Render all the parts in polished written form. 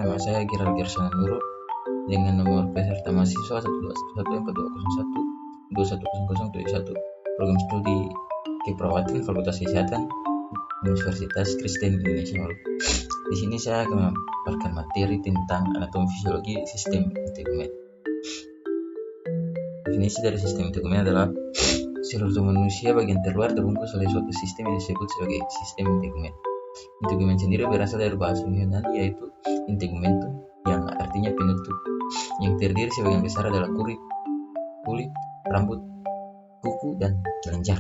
nama saya Giral Gersana Nurul dengan nomor peserta mahasiswa 1214210021071 program studi keperawatan Fakultas Kesehatan Universitas Kristen Indonesia Maluku. Di sini saya akan memaparkan materi tentang anatomi fisiologi sistem integumen. Definisi dari sistem integumen adalah seluruh tubuh manusia bagian terluar terbungkus oleh suatu sistem yang disebut sebagai sistem integumen. Integumen sendiri berasal dari bahasa Yunani yaitu integumentum yang artinya penutup, yang terdiri sebagian besar adalah kulit, rambut, kuku, dan kelenjar.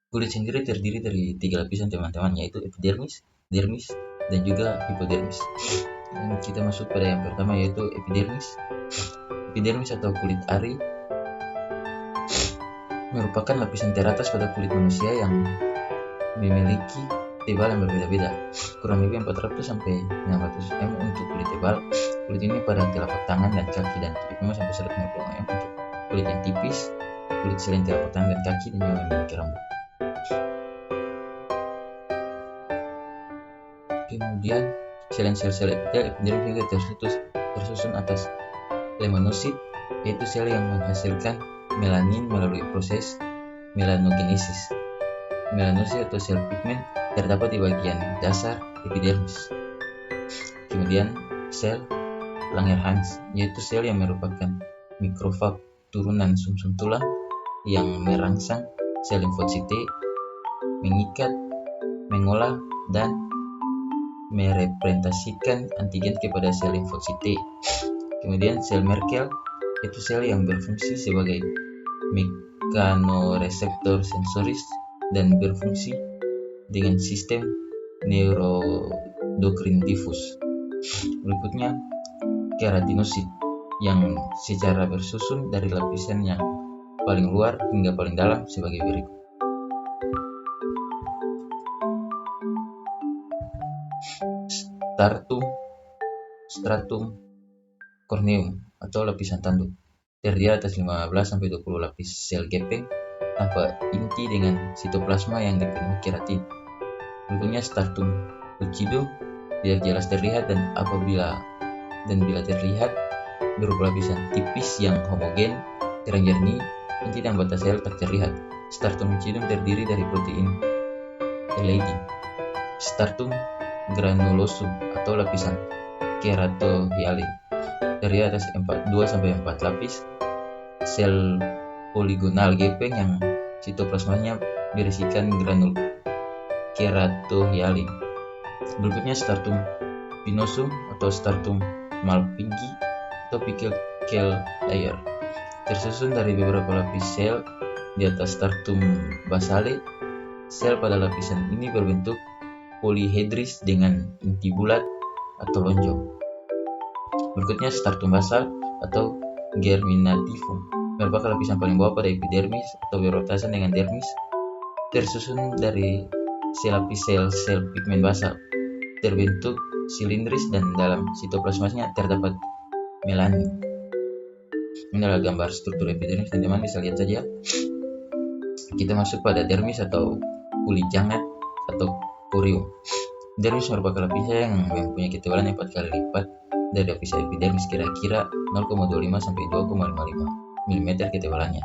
Kulit sendiri terdiri dari 3 lapisan teman-teman, yaitu epidermis, dermis, dan juga hipodermis. Dan kita masuk pada yang pertama yaitu epidermis. Epidermis atau kulit ari merupakan lapisan teratas pada kulit manusia yang memiliki tebal yang berbeda-beda, kurang lebih 400 sampai 600 mm untuk kulit tebal. Kulit ini pada telapak tangan dan kaki, dan 75 sampai 150 mm untuk kulit yang tipis, kulit selain telapak tangan dan kaki, dan juga memiliki rambut. Kemudian selain sel-sel epidermis juga tersusun atas lemanosit, yaitu sel yang menghasilkan melanin melalui proses melanogenesis. Melanosit atau sel pigmen terdapat di bagian dasar epidermis. Kemudian sel Langerhans, yaitu sel yang merupakan mikrofag turunan sumsum tulang yang merangsang sel limfosit T, mengikat, mengolah, dan merepresentasikan antigen kepada sel limfosit T. Kemudian sel Merkel, yaitu sel yang berfungsi sebagai mekanoreseptor sensoris dan berfungsi dengan sistem neuroendokrin difus. Berikutnya keratinosit yang secara bersusun dari lapisan yang paling luar hingga paling dalam sebagai berikut. Stratum corneum atau lapisan tanduk terdiri atas 15-20 lapis sel gepeng tanpa inti dengan sitoplasma yang dipenuhi keratin. Berikutnya stratum lucidum tidak jelas terlihat bila terlihat berupa lapisan tipis yang homogen, terang jernih, inti dan batas sel tak terlihat. Stratum lucidum terdiri dari protein ellatin. Stratum granulosum atau lapisan keratohyalin terdiri atas 2-4 lapis sel poligonal gepeng yang sitoplasmanya berisikan granul keratohyalin. Berikutnya stratum spinosum atau stratum malpighi atau Pickel layer tersusun dari beberapa lapis sel di atas stratum basale. Sel pada lapisan ini berbentuk polihedris dengan inti bulat atau lonjong. Berikutnya stratum basal atau germinativum merupakan lapisan paling bawah pada epidermis atau berbatasan dengan dermis, tersusun dari selapis sel-sel pigmen basal terbentuk silindris dan dalam sitoplasmanya terdapat melanin. Ini adalah gambar struktur epidermis, teman-teman bisa lihat saja. Kita masuk pada dermis atau kulit jangat atau corium. Dermis merupakan lapisan yang mempunyai ketebalan 4 kali lipat dari lapisan epidermis, kira-kira 0,25 sampai 2,55 mm ketebalannya,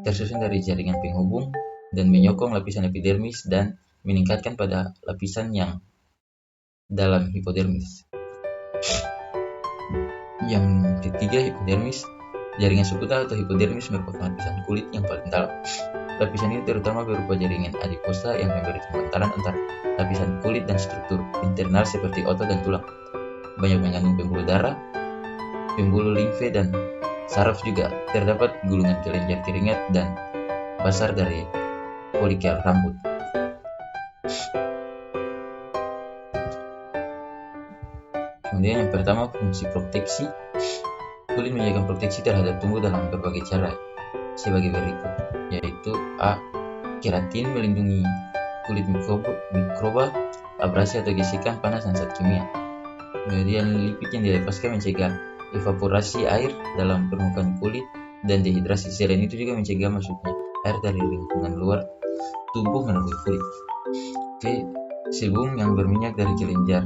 tersusun dari jaringan penghubung dan menyokong lapisan epidermis dan meningkatkan pada lapisan yang dalam hipodermis. Yang ketiga, hipodermis. Jaringan subkutan atau hipodermis merupakan lapisan kulit yang paling dalam. Lapisan ini terutama berupa jaringan adiposa yang memberi pembantalan antara lapisan kulit dan struktur internal seperti otot dan tulang. Banyak mengandung pembuluh darah, pembuluh limfe, dan saraf. Juga terdapat gulungan kelenjar keringat dan basar dari folikel rambut. Kemudian yang pertama, fungsi proteksi. Kulit menjaga proteksi terhadap tumbuh dalam berbagai cara sebagai berikut, yaitu A. Keratin melindungi kulit mikroba, abrasi atau gesekan, panas, dan zat kimia. Kemudian lipid yang dilepaskan mencegah evaporasi air dalam permukaan kulit dan dehidrasi. Selain itu juga mencegah masuknya air dari lingkungan luar tubuh melalui kulit. Sebum yang berminyak dari kelenjar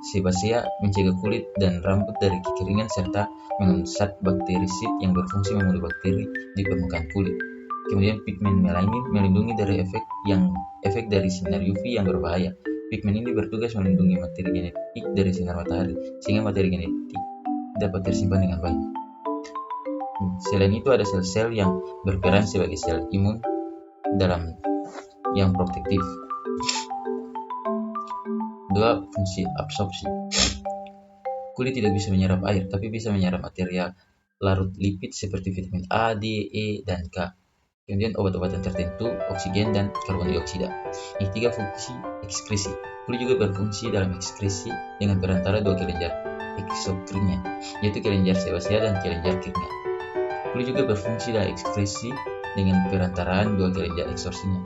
sebasea mencegah kulit dan rambut dari kekeringan serta mengusat bakterisid yang berfungsi membunuh bakteri di permukaan kulit. Kemudian pigmen melanin melindungi dari efek dari sinar UV yang berbahaya. Pigmen ini bertugas melindungi materi genetik dari sinar matahari sehingga materi genetik dapat tersimpan dengan baik. Selain itu ada sel-sel yang berperan sebagai sel imun dalam yang protektif. 2. Fungsi absorpsi. Kulit tidak bisa menyerap air, tapi bisa menyerap material larut lipid seperti vitamin A, D, E, dan K. Kemudian obat-obatan tertentu, oksigen, dan karbon dioksida. Yang 3. Fungsi ekskresi. Kulit juga berfungsi dalam ekskresi dengan perantara dua kelenjar eksokrinnya, yaitu kelenjar sebasea dan kelenjar kirnya. Kulit juga berfungsi dalam ekskresi dengan perantaraan dua kelenjar eksorsinya.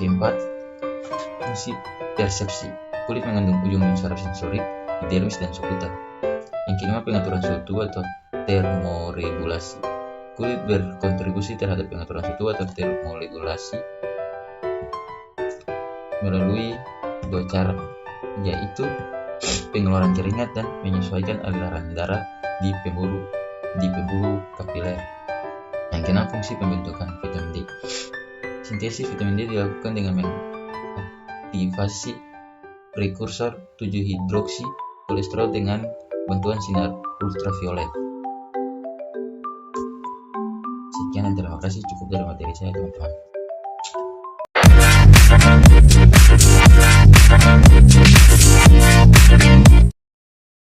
Yang 4. Fungsi persepsi. Kulit mengandung ujung-ujung saraf sensorik, epidermis, dan subkutan. Yang 5. Pengaturan suhu tubuh atau termoregulasi. Kulit berkontribusi terhadap pengaturan suhu tubuh atau termoregulasi melalui dua cara, yaitu pengeluaran keringat dan menyesuaikan aliran darah di pembuluh kapiler. Yang ke-6. Fungsi pembentukan vitamin D. Sintesis vitamin D dilakukan dengan mengaktifasi prekursor 7-hidroksi kolesterol dengan bantuan sinar ultraviolet. Sekian dan terima kasih, cukup dari materi saya teman-teman.